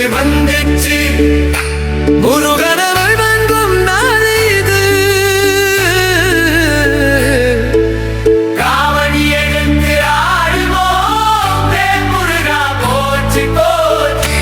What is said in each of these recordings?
வந்துச்சு முருகனவள் வங்கும் நாள் இது காவடி எடுத்து ஆடுவோம் முருகா போற்றி போற்றி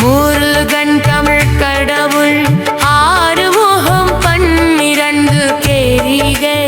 முருகன் தமிழ் கடவுள் ஆறுமுகம் 12 கேரிகள்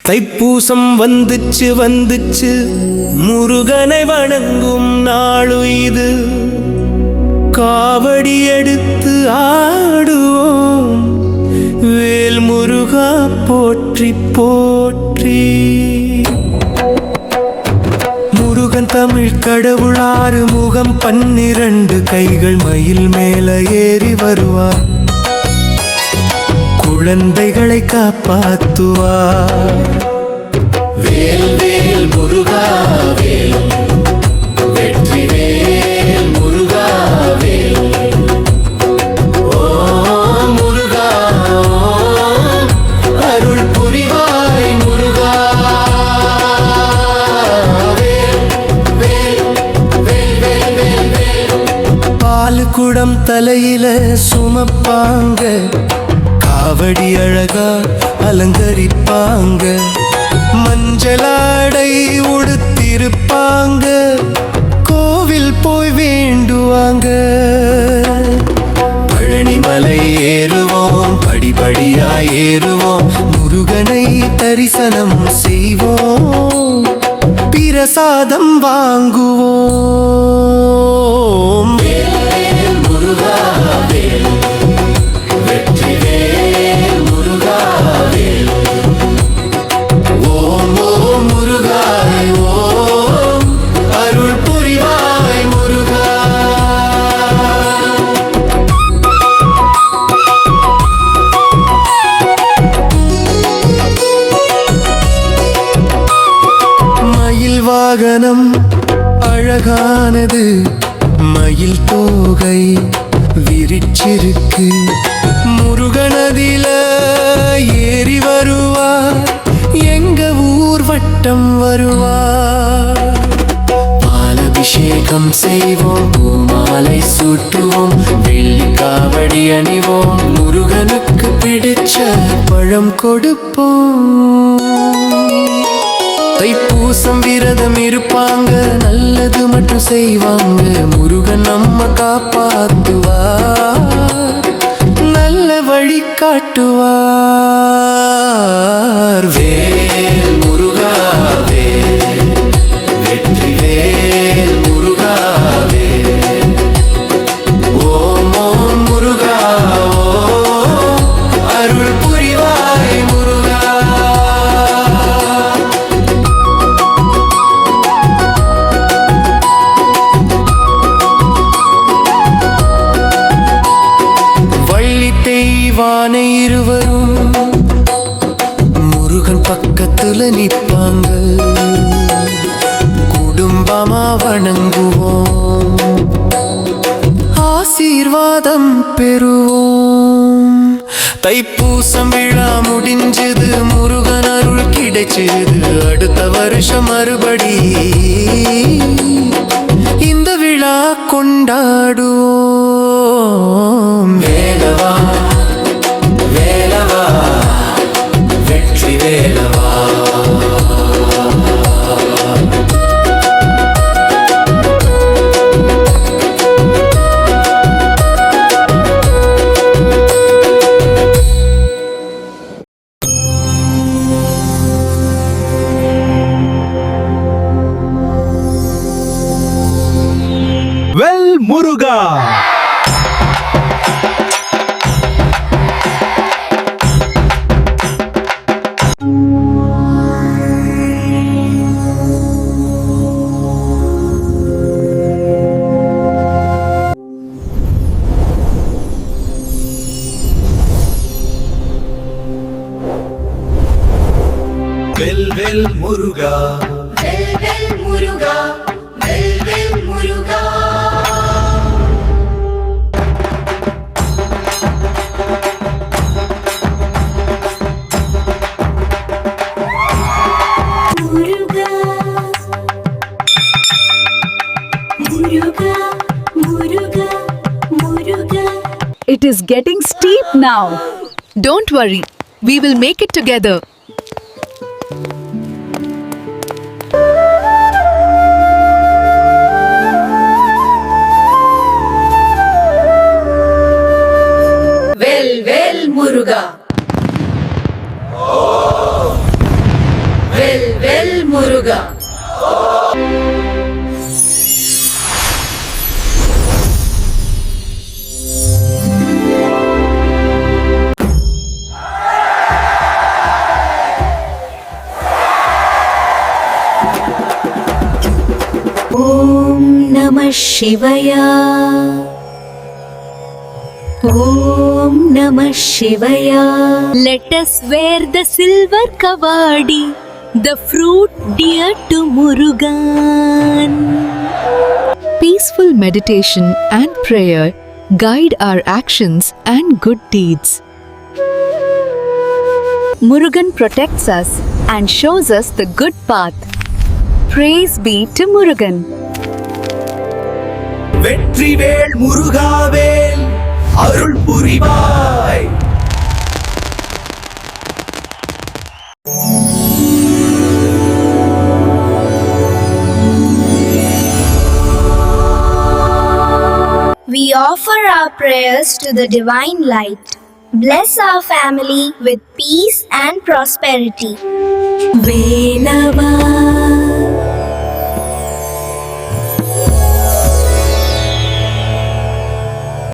தைப்பூசம் வந்துச்சு முருகனை வணங்கும் நாளு இது காவடி எடுத்து ஆடுவோம் வேல் முருகா போற்றி போற்றி முருகன் தமிழ் கடவுள் ஆறுமுகம் 12 கைகள் மயில் மேல ஏறி வருவார் குழந்தைகளை காப்பாத்துவார் வேல் வேல் முருகா வேல் வெற்றி வேல் முருகா வேல் ஓ முருகா அருள் புரிவாய் முருகா அழைப்பாங்க, காவடி அழகா அலங்கரிப்பாங்க, மஞ்சளாடை உடுத்திருப்பாங்க, கோவில் போய் வேண்டுவாங்க. பழனிமலை ஏறுவோம், படிப்படியாய் ஏறுவோம், முருகனை தரிசனம் செய்வோம், பிரசாதம் வாங்குவோம். வேல் முருகா வேல், வெற்றி வேல் முருகா வேல். ஓம் ஓம் முருகாய் ஓம், அருள் புரிவாய் முருகா. மயில் வாகனம் அழகானது, மயில் தோகை விரிச்சிருக்கு, முருகனதில ஏறி வருவார், எங்க ஊர் வட்டம் வருவார். பாலபிஷேகம் செய்வோம், பூமாலை சூட்டுவோம், வெள்ளி காவடி அணிவோம், முருகனுக்கு பிடிச்ச பழம் கொடுப்போம். தைப்பூசம் விரதம் இருப்பாங்க, நல்லது மட்டும் செய்வாங்க, முருகன் நம்ம காப்பாத்துவார், நல்ல வழி காட்டுவார். வேல் முருகா வேல், வெற்றி வேல் முருகா வேல். ஓம் ஓம் முருகா ஓம், அருள் புரிவாய் முருகா. தெய்வானை இருவரும் முருகன் பக்கத்துல நிற்பாங்க, குடும்பமா வணங்குவோம், ஆசீர்வாதம் பெறுவோம். தைப்பூசம் விழா முடிஞ்சது, முருகன் அருள் கிடைச்சது, அடுத்த வருஷம் மறுபடி இந்த விழா கொண்டாடுவோம். வேலவா வேலவா வெற்றி வேலவா. வெல் முருகா. வெல் வெல் முருகா, வெல் வெல் முருகா, வெல் வெல் முருகா. Muruga Muruga Muruga Muruga. It is getting steep now. Don't worry, we will make it together. வெல் வெல் முருகா, வெல் வெல் முருகா. ஓம் நமः சிவாய, ஓம் நமः சிவாய. Let us wear the silver kavadi, the fruit dear to Murugan. Peaceful meditation and prayer guide our actions and good deeds. Murugan protects us and shows us the good path. Praise be to Murugan. வெற்றி வேல் முருகாவேல், அருள் புரிவாய். We offer our prayers to the divine light. Bless our family with peace and prosperity. வேலவா